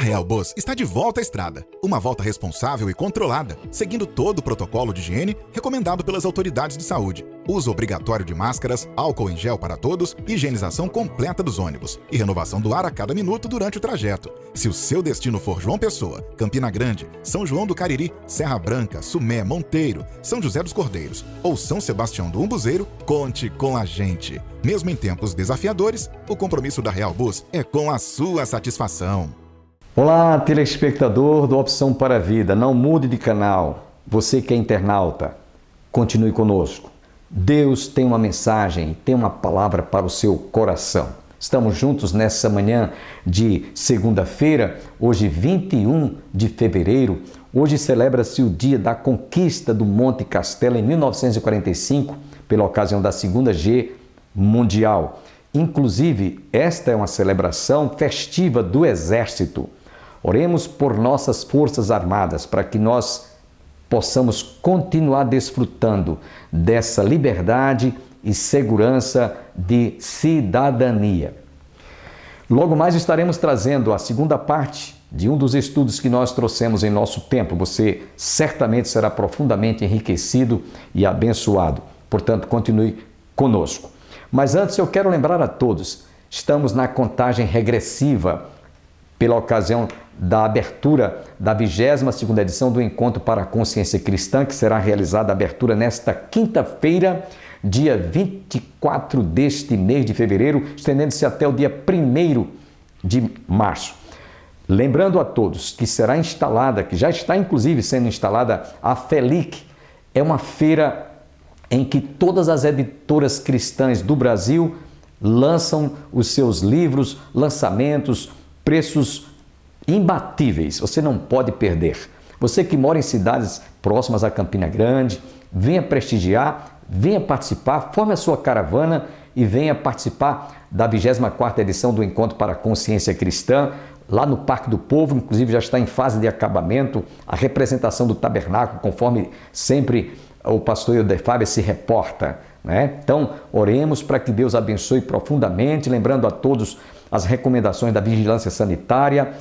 Real Bus está de volta à estrada. Uma volta responsável e controlada, seguindo todo o protocolo de higiene recomendado pelas autoridades de saúde. Uso obrigatório de máscaras, álcool em gel para todos, higienização completa dos ônibus e renovação do ar a cada minuto durante o trajeto. Se o seu destino for João Pessoa, Campina Grande, São João do Cariri, Serra Branca, Sumé, Monteiro, São José dos Cordeiros ou São Sebastião do Umbuzeiro, conte com a gente. Mesmo em tempos desafiadores, o compromisso da Real Bus é com a sua satisfação. Olá, telespectador do Opção para a Vida, não mude de canal. Você que é internauta, continue conosco. Deus tem uma mensagem, tem uma palavra para o seu coração. Estamos juntos nessa manhã de segunda-feira, hoje 21 de fevereiro. Hoje celebra-se o dia da conquista do Monte Castelo em 1945, pela ocasião da Segunda G Mundial. Inclusive, esta é uma celebração festiva do Exército. Oremos por nossas Forças Armadas, para que nós possamos continuar desfrutando dessa liberdade e segurança de cidadania. Logo mais estaremos trazendo a segunda parte de um dos estudos que nós trouxemos em nosso tempo. Você certamente será profundamente enriquecido e abençoado. Portanto, continue conosco. Mas antes eu quero lembrar a todos, estamos na contagem regressiva pela ocasião da abertura da 22ª edição do Encontro para a Consciência Cristã, que será realizada a abertura nesta quinta-feira, dia 24 deste mês de fevereiro, estendendo-se até o dia 1º de março. Lembrando a todos que será instalada, que já está inclusive sendo instalada, a FELIC. É uma feira em que todas as editoras cristãs do Brasil lançam os seus livros, lançamentos, preços imbatíveis, você não pode perder. Você que mora em cidades próximas a Campina Grande, venha prestigiar, venha participar, forme a sua caravana e venha participar da 24ª edição do Encontro para a Consciência Cristã, lá no Parque do Povo. Inclusive já está em fase de acabamento a representação do tabernáculo, conforme sempre o pastor Eudefábio se reporta, né? Então, oremos para que Deus abençoe profundamente, lembrando a todos as recomendações da vigilância sanitária,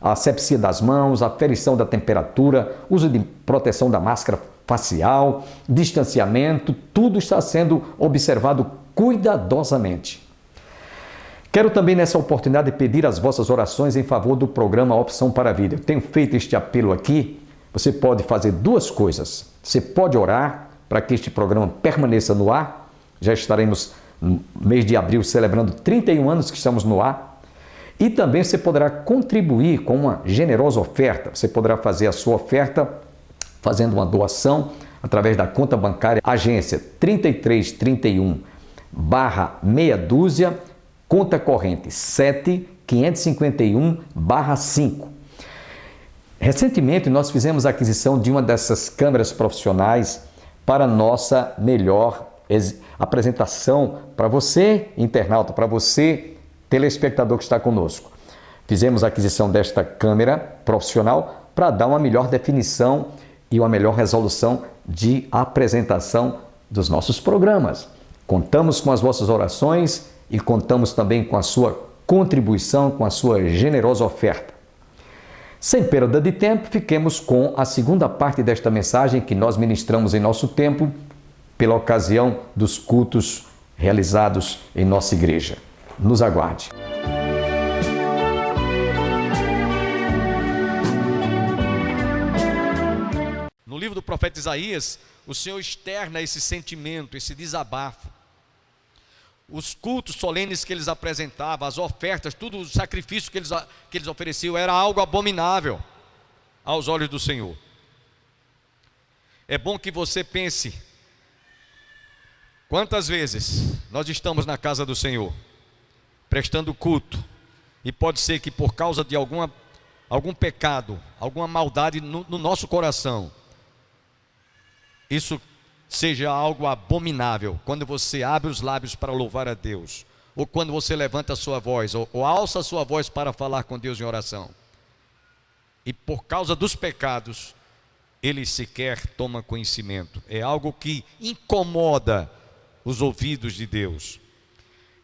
a asepsia das mãos, a aferição da temperatura, uso de proteção da máscara facial, distanciamento, tudo está sendo observado cuidadosamente. Quero também nessa oportunidade pedir as vossas orações em favor do programa Opção para a Vida. Eu tenho feito este apelo aqui. Você pode fazer duas coisas. Você pode orar para que este programa permaneça no ar. Já estaremos no mês de abril celebrando 31 anos que estamos no ar. E também você poderá contribuir com uma generosa oferta. Você poderá fazer a sua oferta fazendo uma doação através da conta bancária agência 3331/meia dúzia, conta corrente 7551/5. Recentemente nós fizemos a aquisição de uma dessas câmeras profissionais para nossa melhor apresentação para você, internauta, para você, telespectador que está conosco. Fizemos a aquisição desta câmera profissional para dar uma melhor definição e uma melhor resolução de apresentação dos nossos programas. Contamos com as vossas orações e contamos também com a sua contribuição, com a sua generosa oferta. Sem perda de tempo, fiquemos com a segunda parte desta mensagem que nós ministramos em nosso tempo pela ocasião dos cultos realizados em nossa igreja. Nos aguarde. No livro do profeta Isaías, o Senhor externa esse sentimento, esse desabafo. Os cultos solenes que eles apresentavam, as ofertas, tudo o sacrifício que eles ofereciam era algo abominável aos olhos do Senhor. É bom que você pense, quantas vezes nós estamos na casa do Senhor, prestando culto, e pode ser que por causa de algum pecado, alguma maldade no nosso coração, isso seja algo abominável, quando você abre os lábios para louvar a Deus, ou quando você levanta a sua voz, ou alça a sua voz para falar com Deus em oração, e por causa dos pecados, ele sequer toma conhecimento. É algo que incomoda os ouvidos de Deus.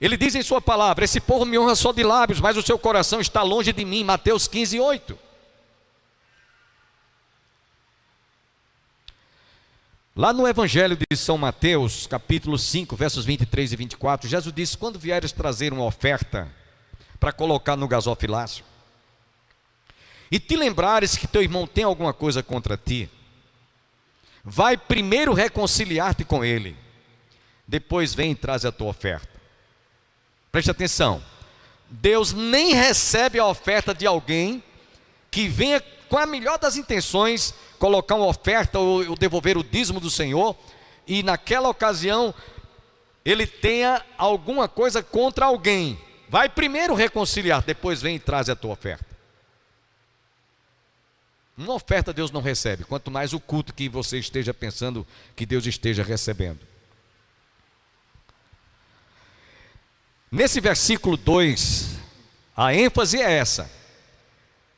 Ele diz em sua palavra: esse povo me honra só de lábios, mas o seu coração está longe de mim. Mateus 15:8. Lá no Evangelho de São Mateus, capítulo 5, versos 23 e 24, Jesus disse: quando vieres trazer uma oferta para colocar no gasofilácio, e te lembrares que teu irmão tem alguma coisa contra ti, vai primeiro reconciliar-te com ele, depois vem e traz a tua oferta. Preste atenção, Deus nem recebe a oferta de alguém que venha com a melhor das intenções colocar uma oferta ou devolver o dízimo do Senhor, e naquela ocasião ele tenha alguma coisa contra alguém. Vai primeiro reconciliar, depois vem e traz a tua oferta. Uma oferta Deus não recebe, quanto mais o culto que você esteja pensando que Deus esteja recebendo. Nesse versículo 2, a ênfase é essa: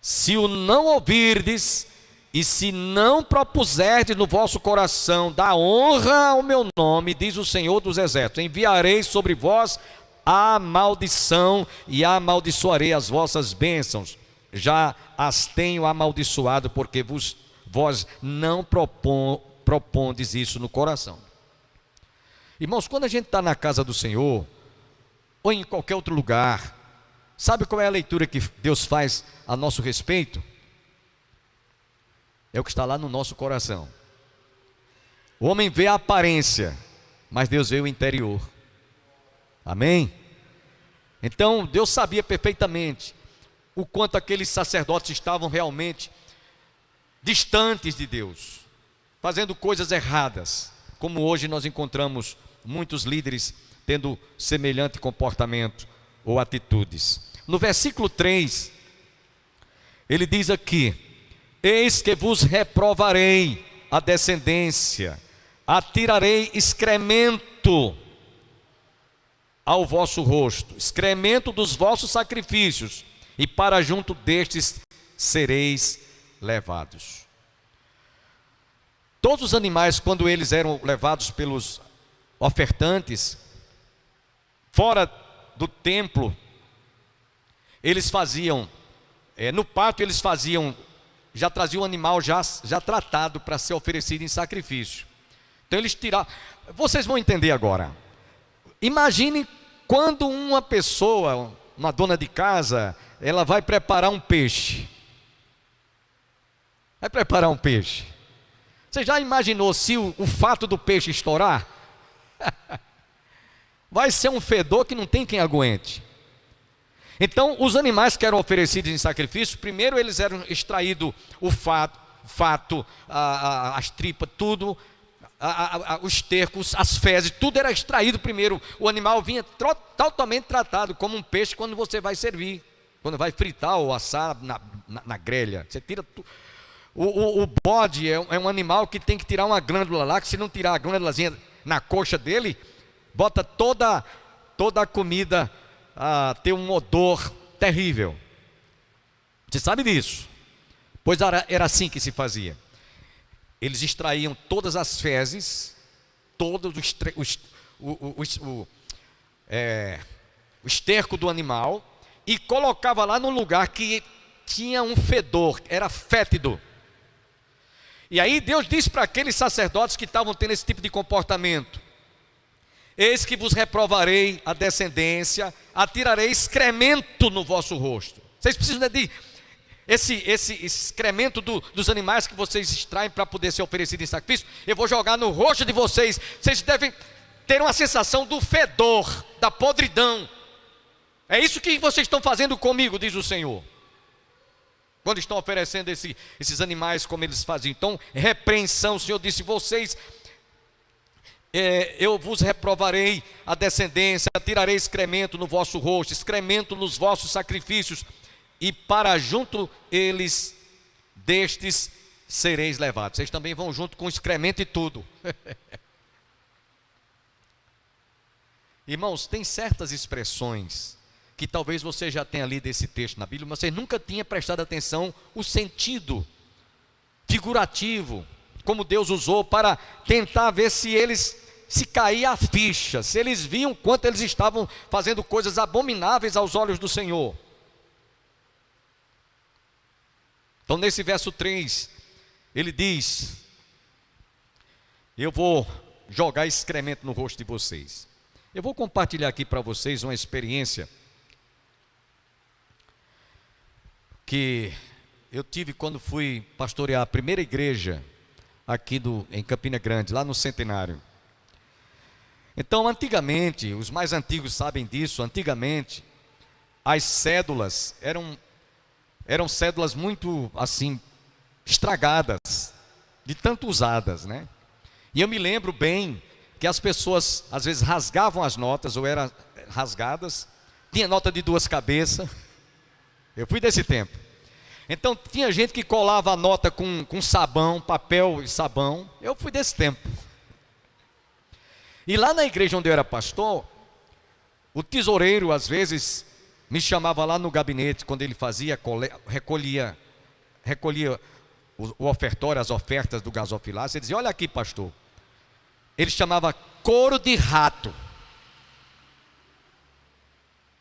se o não ouvirdes, e se não propuserdes no vosso coração dar honra ao meu nome, diz o Senhor dos Exércitos, enviarei sobre vós a maldição e amaldiçoarei as vossas bênçãos. Já as tenho amaldiçoado, porque vós não propondes isso no coração. Irmãos, quando a gente está na casa do Senhor, ou em qualquer outro lugar, sabe qual é a leitura que Deus faz a nosso respeito? É o que está lá no nosso coração. O homem vê a aparência, mas Deus vê o interior. Amém? Então Deus sabia perfeitamente o quanto aqueles sacerdotes estavam realmente distantes de Deus, fazendo coisas erradas, como hoje nós encontramos muitos líderes tendo semelhante comportamento ou atitudes. No versículo 3, ele diz aqui: eis que vos reprovarei a descendência, atirarei excremento ao vosso rosto, excremento dos vossos sacrifícios, e para junto destes sereis levados. Todos os animais, quando eles eram levados pelos ofertantes, fora do templo, eles faziam, no pátio eles faziam, já traziam o animal já tratado para ser oferecido em sacrifício. Então eles tiravam. Vocês vão entender agora. Imagine quando uma pessoa, uma dona de casa, ela vai preparar um peixe. Vai preparar um peixe. Você já imaginou se o fato do peixe estourar? Vai ser um fedor que não tem quem aguente. Então, os animais que eram oferecidos em sacrifício, primeiro eles eram extraídos o fato, as tripas, tudo, os estercos, as fezes, tudo era extraído primeiro. O animal vinha totalmente tratado como um peixe quando você vai servir, quando vai fritar ou assar na grelha. Você tira tudo. O bode é um animal que tem que tirar uma glândula lá, que se não tirar a glândulazinha na coxa dele, bota toda a comida a ter um odor terrível. Você sabe disso? Pois era assim que se fazia. Eles extraíam todas as fezes, todo o esterco do animal, e colocava lá num lugar que tinha um fedor, era fétido. E aí Deus disse para aqueles sacerdotes que estavam tendo esse tipo de comportamento: eis que vos reprovarei a descendência, atirarei excremento no vosso rosto. Vocês precisam de esse excremento dos animais que vocês extraem para poder ser oferecido em sacrifício. Eu vou jogar no rosto de vocês. Vocês devem ter uma sensação do fedor, da podridão. É isso que vocês estão fazendo comigo, diz o Senhor, quando estão oferecendo esses animais como eles faziam. Então, repreensão. O Senhor disse: vocês, eu vos reprovarei a descendência, tirarei excremento no vosso rosto, excremento nos vossos sacrifícios, e para junto eles destes sereis levados. Vocês também vão junto com excremento e tudo. Irmãos, tem certas expressões que talvez você já tenha lido esse texto na Bíblia, mas você nunca tinha prestado atenção o sentido figurativo, como Deus usou para tentar ver se eles se caía a ficha, se eles viam quanto eles estavam fazendo coisas abomináveis aos olhos do Senhor. Então nesse verso 3, ele diz: eu vou jogar excremento no rosto de vocês. Eu vou compartilhar aqui para vocês uma experiência que eu tive quando fui pastorear a primeira igreja aqui em Campina Grande, lá no Centenário. Então, antigamente, os mais antigos sabem disso, antigamente, as cédulas eram cédulas muito, assim, estragadas, de tanto usadas, né? E eu me lembro bem que as pessoas, às vezes, rasgavam as notas, ou eram rasgadas, tinha nota de 2 cabeças, eu fui desse tempo. Então, tinha gente que colava a nota com sabão, papel e sabão, eu fui desse tempo. E lá na igreja onde eu era pastor, o tesoureiro, às vezes, me chamava lá no gabinete, quando ele recolhia o ofertório, as ofertas do gasofilácio. Ele dizia: olha aqui, pastor. Ele chamava couro de rato.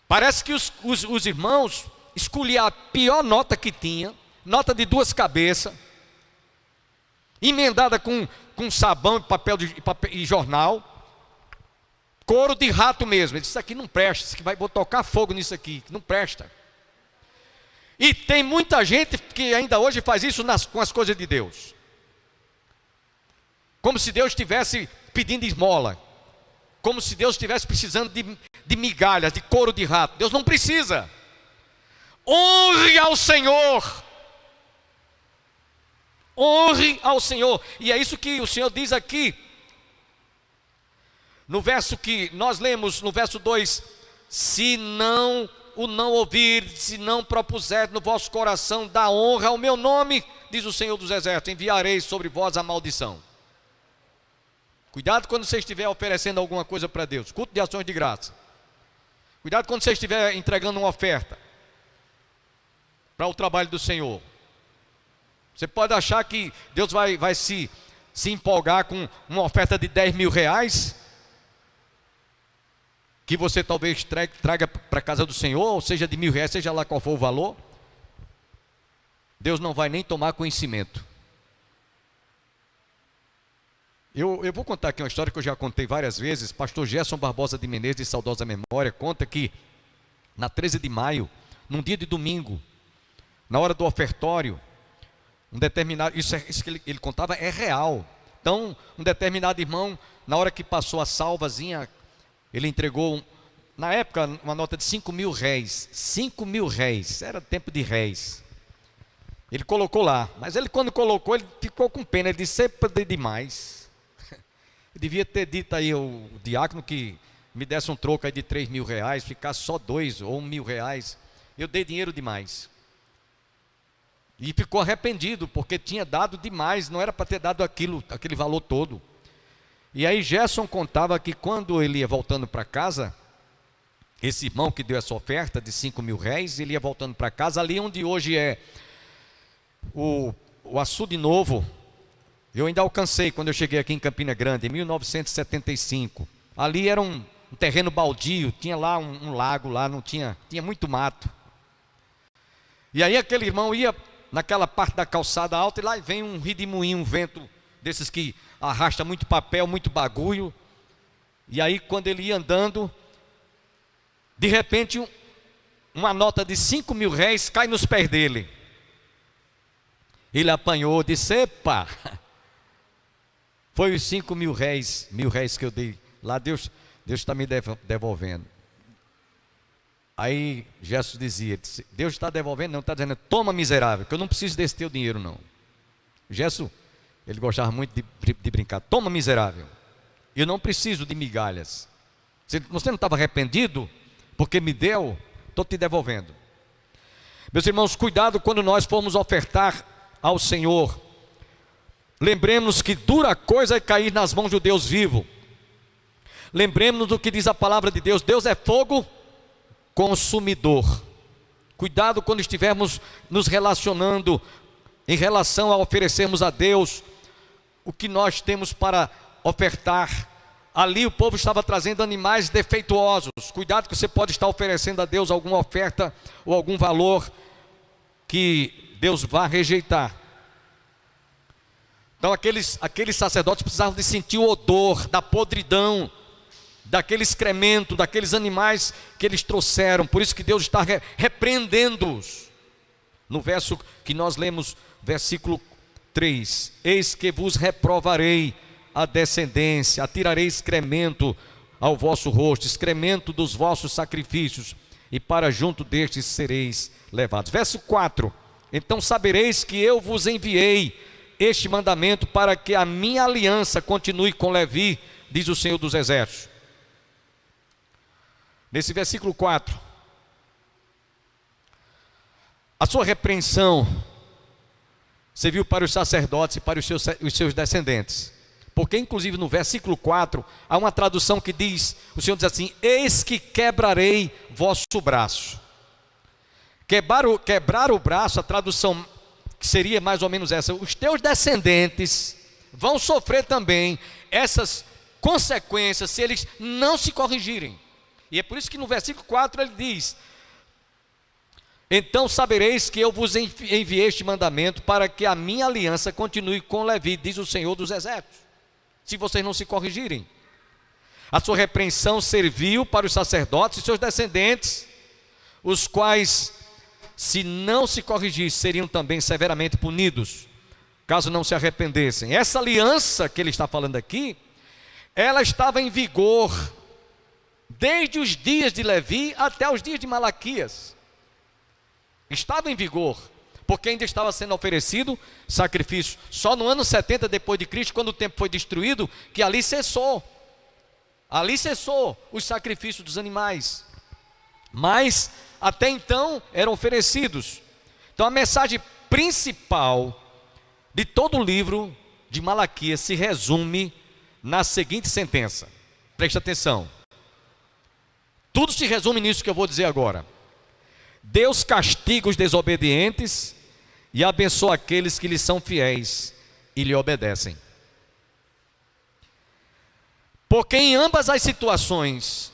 Parece que os irmãos escolhiam a pior nota que tinha, nota de 2 cabeças, emendada com sabão, papel e jornal. Couro de rato mesmo. Ele disse: isso aqui não presta, isso aqui vou tocar fogo nisso aqui, não presta. E tem muita gente que ainda hoje faz isso com as coisas de Deus, como se Deus estivesse pedindo esmola, como se Deus estivesse precisando de migalhas, de couro de rato. Deus não precisa. Honre ao Senhor, honre ao Senhor. E é isso que o Senhor diz aqui no verso que nós lemos, no verso 2: se não ouvir, se não propuser no vosso coração dar honra ao meu nome, diz o Senhor dos Exércitos, enviarei sobre vós a maldição. Cuidado quando você estiver oferecendo alguma coisa para Deus, culto de ações de graça. Cuidado quando você estiver entregando uma oferta para o trabalho do Senhor. Você pode achar que Deus vai se empolgar com uma oferta de 10 mil reais, que você talvez traga para a casa do Senhor, ou seja de 1.000 reais, seja lá qual for o valor. Deus não vai nem tomar conhecimento. Eu vou contar aqui uma história que eu já contei várias vezes. Pastor Gerson Barbosa de Menezes, de saudosa memória, conta que na 13 de maio, num dia de domingo, na hora do ofertório, um determinado, isso que ele contava é real. Então, um determinado irmão, na hora que passou a salvazinha, ele entregou, na época, uma nota de 5 mil réis. 5 mil réis, era tempo de réis. Ele colocou lá, mas ele, quando colocou, ele ficou com pena. Ele disse: é demais. Eu devia ter dito aí o diácono que me desse um troco aí de 3 mil reais, ficasse só 2 ou 1.000 reais. Eu dei dinheiro demais. E ficou arrependido, porque tinha dado demais, não era para ter dado aquele valor todo. E aí Gerson contava que quando ele ia voltando para casa, esse irmão que deu essa oferta de 5 mil réis, ele ia voltando para casa, ali onde hoje é o Açude Novo. Eu ainda alcancei quando eu cheguei aqui em Campina Grande, em 1975. Ali era um terreno baldio, tinha lá um lago, lá não tinha muito mato. E aí aquele irmão ia naquela parte da calçada alta, e lá vem um redemoinho, um vento desses que arrasta muito papel, muito bagulho. E aí quando ele ia andando, de repente uma nota de 5 mil réis cai nos pés dele. Ele apanhou, disse: epa, foi os 5 mil réis que eu dei lá, Deus está me devolvendo. Aí Jesus dizia: Deus está devolvendo? Não, está dizendo: toma, miserável, que eu não preciso desse teu dinheiro não. Jesus, ele gostava muito de brincar: toma, miserável, eu não preciso de migalhas. Você não estava arrependido porque me deu? Estou te devolvendo. Meus irmãos, cuidado quando nós formos ofertar ao Senhor. Lembremos que dura coisa é cair nas mãos do Deus vivo. Lembremos do que diz a palavra de Deus: Deus é fogo consumidor. Cuidado quando estivermos nos relacionando em relação a oferecermos a Deus o que nós temos para ofertar ali o povo estava trazendo animais defeituosos. Cuidado que você pode estar oferecendo a Deus alguma oferta ou algum valor que Deus vá rejeitar. Então aqueles sacerdotes precisavam de sentir o odor da podridão, daquele excremento, daqueles animais que eles trouxeram. Por isso que Deus está repreendendo-os. No verso que nós lemos, versículo 3: eis que vos reprovarei a descendência, atirarei excremento ao vosso rosto, excremento dos vossos sacrifícios, e para junto destes sereis levados. Verso 4: então sabereis que eu vos enviei este mandamento para que a minha aliança continue com Levi, diz o Senhor dos Exércitos. Nesse versículo 4, a sua repreensão serviu para os sacerdotes e para os seus descendentes. Porque inclusive no versículo 4, há uma tradução que diz, o Senhor diz assim: eis que quebrarei vosso braço. Quebrar o braço, a tradução que seria mais ou menos essa: os teus descendentes vão sofrer também essas consequências se eles não se corrigirem. E é por isso que no versículo 4 ele diz: então sabereis que eu vos enviei este mandamento para que a minha aliança continue com Levi, diz o Senhor dos Exércitos, se vocês não se corrigirem. A sua repreensão serviu para os sacerdotes e seus descendentes, os quais, se não se corrigissem, seriam também severamente punidos, caso não se arrependessem. Essa aliança que ele está falando aqui, ela estava em vigor desde os dias de Levi até os dias de Malaquias. Estava em vigor, porque ainda estava sendo oferecido sacrifício. Só no ano 70 depois de Cristo, quando o templo foi destruído, que ali cessou os sacrifícios dos animais. Mas até então eram oferecidos. Então a mensagem principal de todo o livro de Malaquias se resume na seguinte sentença. Preste atenção. Tudo se resume nisso que eu vou dizer agora. Deus castiga os desobedientes e abençoa aqueles que lhe são fiéis e lhe obedecem. Porque em ambas as situações,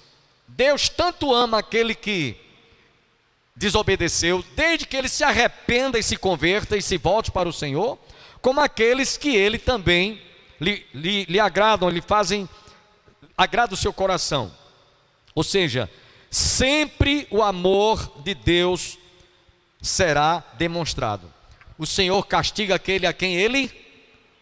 Deus tanto ama aquele que desobedeceu, desde que ele se arrependa e se converta e se volte para o Senhor, como aqueles que ele também lhe agradam, lhe fazem, agrada o seu coração. Ou seja, sempre o amor de Deus será demonstrado. O Senhor castiga aquele a quem ele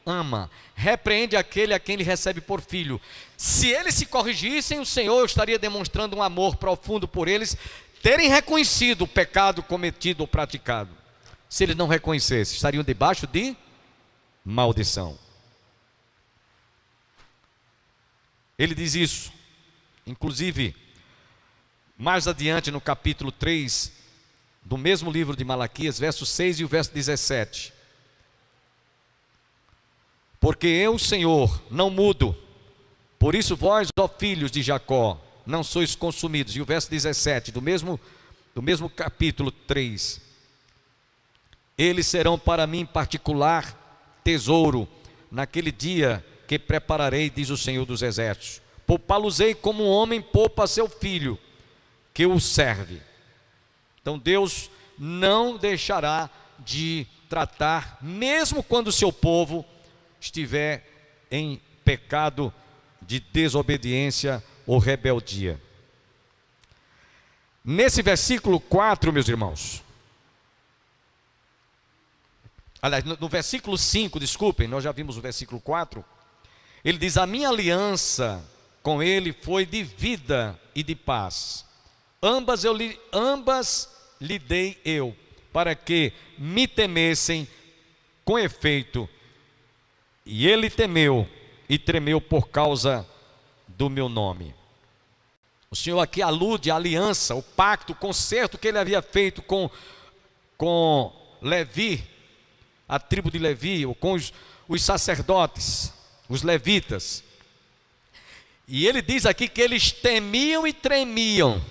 ama, repreende aquele a quem ele recebe por filho. Se eles se corrigissem, o Senhor estaria demonstrando um amor profundo por eles, terem reconhecido o pecado cometido ou praticado. Se eles não reconhecessem, estariam debaixo de maldição. Ele diz isso, inclusive, mais adiante no capítulo 3, do mesmo livro de Malaquias, verso 6 e o verso 17. Porque eu, Senhor, não mudo, por isso vós, ó filhos de Jacó, não sois consumidos. E o verso 17, do mesmo capítulo 3. Eles serão para mim particular tesouro, naquele dia que prepararei, diz o Senhor dos Exércitos. Poupá-los-ei como um homem poupa seu filho, que o serve. Então Deus não deixará de tratar, mesmo quando o seu povo estiver em pecado de desobediência ou rebeldia. Nesse versículo 4, meus irmãos, aliás, no versículo 5, desculpem, nós já vimos o versículo 4, ele diz: a minha aliança com ele foi de vida e de paz, ambas lhe dei eu, para que me temessem com efeito, e ele temeu e tremeu por causa do meu nome. O Senhor aqui alude à aliança, o pacto, o concerto que ele havia feito com Levi, a tribo de Levi, ou com os sacerdotes, os levitas. E ele diz aqui que eles temiam e tremiam.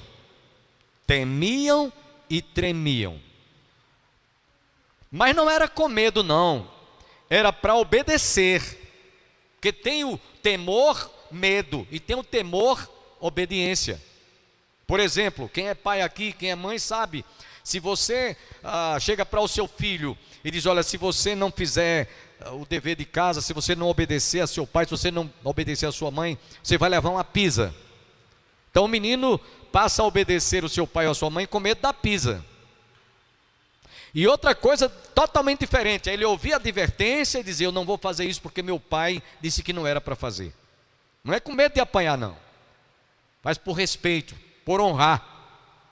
Temiam e tremiam. Mas não era com medo, não. Era para obedecer. Porque tem o temor medo, e tem o temor, obediência. Por exemplo, quem é pai aqui, quem é mãe sabe, se você chega para o seu filho e diz, olha, se você não fizer o dever de casa, se você não obedecer a seu pai, se você não obedecer a sua mãe, você vai levar uma pisa. Então o menino passa a obedecer o seu pai ou a sua mãe com medo da pisa. E outra coisa totalmente diferente, é ele ouvir a advertência e dizer, eu não vou fazer isso porque meu pai disse que não era para fazer. Não é com medo de apanhar não, mas por respeito, por honrar,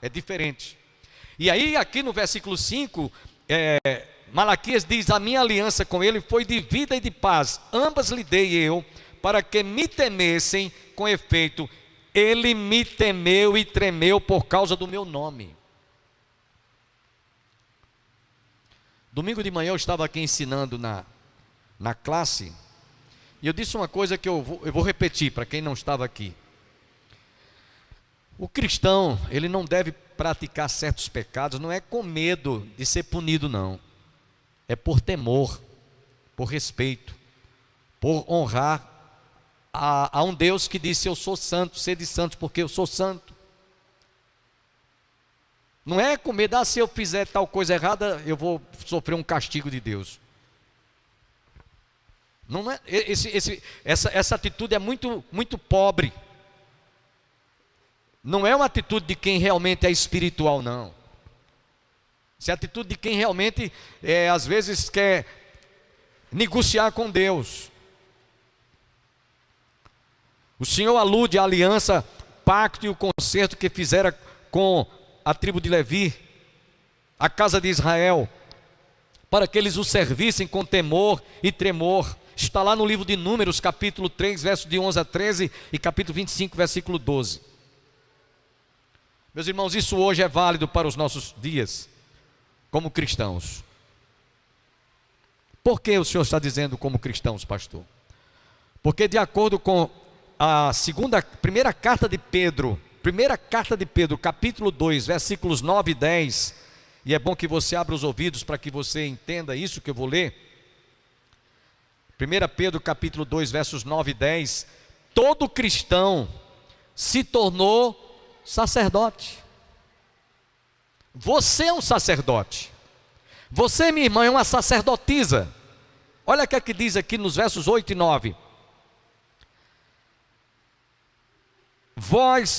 é diferente. E aí aqui no versículo 5, Malaquias diz, a minha aliança com ele foi de vida e de paz, ambas lhe dei eu, para que me temessem, com efeito, ele me temeu e tremeu por causa do meu nome. Domingo de manhã eu estava aqui ensinando na classe, e eu disse uma coisa que eu vou repetir para quem não estava aqui. O cristão, ele não deve praticar certos pecados, não é com medo de ser punido não, é por temor, por respeito, por honrar a um Deus que disse, eu sou santo, sede santos porque eu sou santo. Não é com medo, se eu fizer tal coisa errada, eu vou sofrer um castigo de Deus. Não é, essa atitude é muito pobre. Não é uma atitude de quem realmente é espiritual, não. Essa é a atitude de quem realmente, às vezes, quer negociar com Deus. O Senhor alude à aliança, pacto e o concerto que fizera com a tribo de Levi, a casa de Israel, para que eles o servissem com temor e tremor. Está lá no livro de Números, capítulo 3, versos de 11 a 13 e capítulo 25, versículo 12. Meus irmãos, isso hoje é válido para os nossos dias, como cristãos. Por que o Senhor está dizendo como cristãos, pastor? Porque de acordo com a primeira carta de Pedro, capítulo 2, versículos 9 e 10, e é bom que você abra os ouvidos para que você entenda isso que eu vou ler. 1 Pedro capítulo 2, versos 9 e 10, todo cristão se tornou sacerdote. Você é um sacerdote. Você, minha irmã, é uma sacerdotisa. Olha o que é que diz aqui nos versos 8 e 9.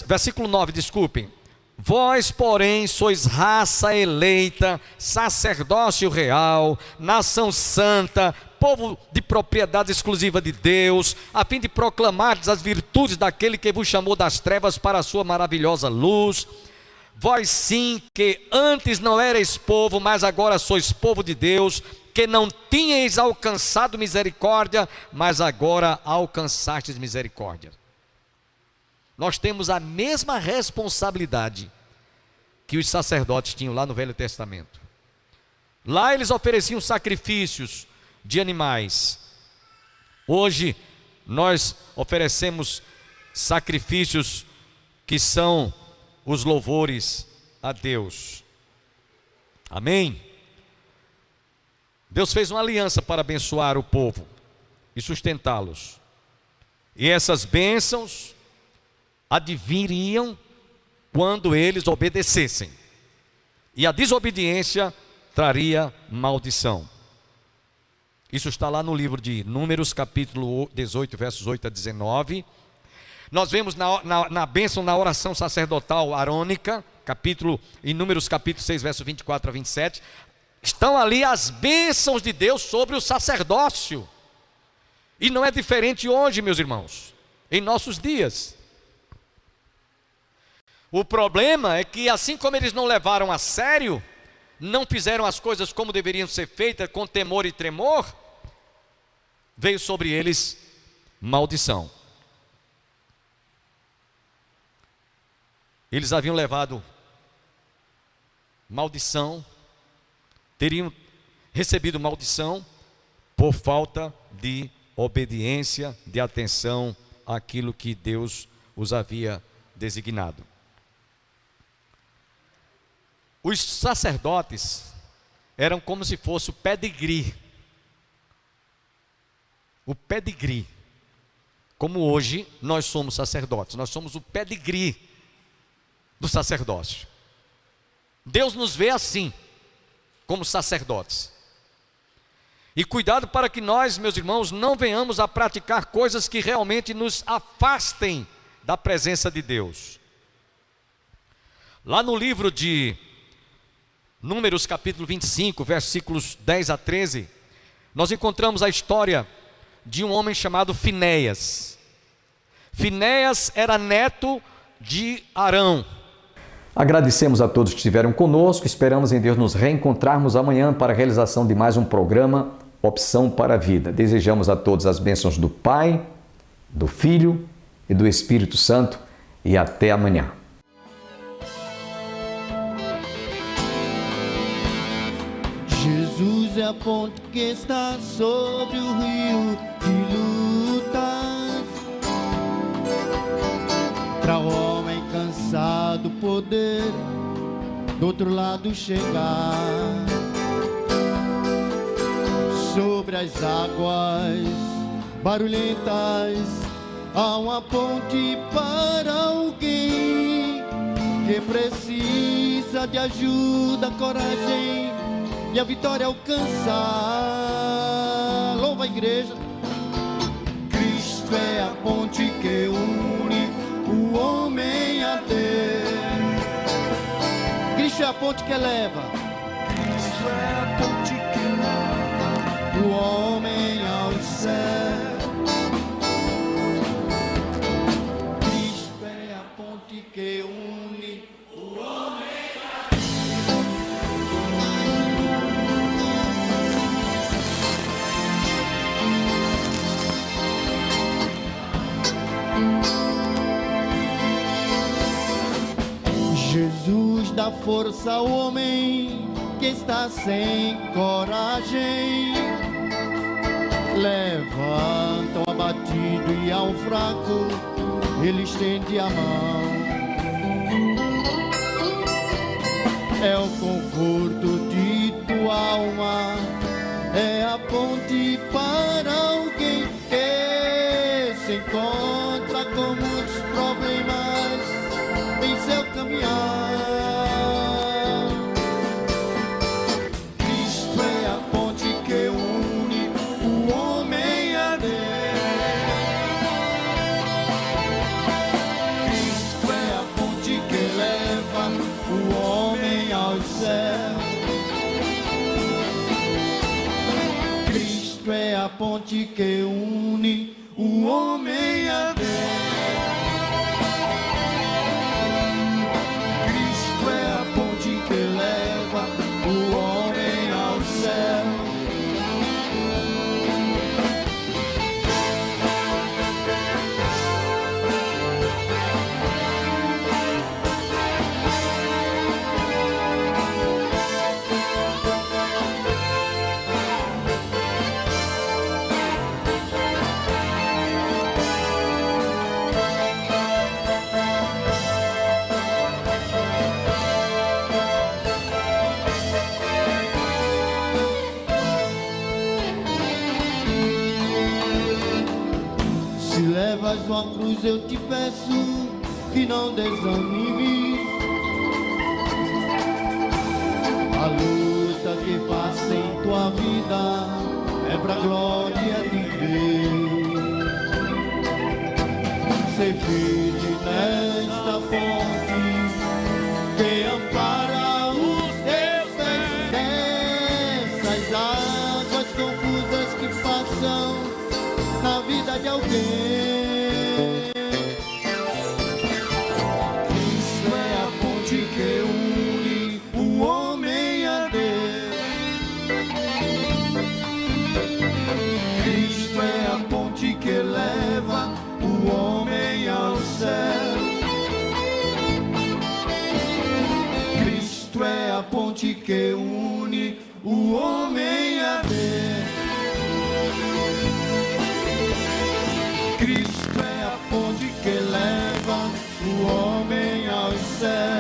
Versículo 9, desculpem. Vós, porém, sois raça eleita, sacerdócio real, nação santa, povo de propriedade exclusiva de Deus, a fim de proclamar as virtudes daquele que vos chamou das trevas para a sua maravilhosa luz. Vós sim, que antes não erais povo, mas agora sois povo de Deus, que não tinhais alcançado misericórdia, mas agora alcançastes misericórdia. Nós temos a mesma responsabilidade que os sacerdotes tinham lá no Velho Testamento. Lá eles ofereciam sacrifícios de animais. Hoje nós oferecemos sacrifícios que são os louvores a Deus. Amém? Deus fez uma aliança para abençoar o povo e sustentá-los. E essas bênçãos adviriam quando eles obedecessem, e a desobediência traria maldição. Isso está lá no livro de Números, capítulo 18, versos 8 a 19. Nós vemos na bênção, na oração sacerdotal arônica, em Números capítulo 6, versos 24 a 27, estão ali as bênçãos de Deus sobre o sacerdócio. E não é diferente hoje, meus irmãos, em nossos dias. O problema é que, assim como eles não levaram a sério, não fizeram as coisas como deveriam ser feitas, com temor e tremor, veio sobre eles maldição. Eles haviam levado maldição, teriam recebido maldição por falta de obediência, de atenção àquilo que Deus os havia designado. Os sacerdotes eram como se fosse o pedigree. O pedigree. como hoje nós somos sacerdotes. Nós somos o pedigree do sacerdócio. Deus nos vê assim, como sacerdotes. E cuidado para que nós, meus irmãos, não venhamos a praticar coisas que realmente nos afastem da presença de Deus. Lá no livro de Números capítulo 25, versículos 10 a 13, nós encontramos a história de um homem chamado Finéias. Finéias era neto de Arão. Agradecemos a todos que estiveram conosco, esperamos em Deus nos reencontrarmos amanhã para a realização de mais um programa Opção para a Vida. Desejamos a todos as bênçãos do Pai, do Filho e do Espírito Santo e até amanhã. Jesus é a ponte que está sobre o rio de lutas, para o homem cansado poder do outro lado chegar. Sobre as águas barulhentas há uma ponte para alguém que precisa de ajuda, coragem e a vitória alcançar. Louva a igreja. Cristo é a ponte que une o homem a Deus. Cristo é a ponte que leva. Cristo é a ponte que leva o homem ao céu. Cristo é a ponte que une o homem. Jesus dá força ao homem que está sem coragem, levanta o abatido e ao fraco ele estende a mão. É o conforto de tua alma, é a ponte para alguém que se encontra com muitos problemas em seu caminhar. Cristo é a ponte que une o homem a Deus. Cristo é a ponte que leva o homem ao céu. Cristo é a ponte que une o homem a Deus. Se levas uma cruz, eu te peço que não desanimes. A luta que passa em tua vida é pra glória de Deus. Ser firme nesta ponte que ampara os teus pés, dessas águas confusas que passam na vida de alguém. Cristo é a ponte que une o homem a Deus. Cristo é a ponte que leva o homem ao céu. Cristo é a ponte que une o homem a Deus. Cristo é a ponte que leva o homem ao céu.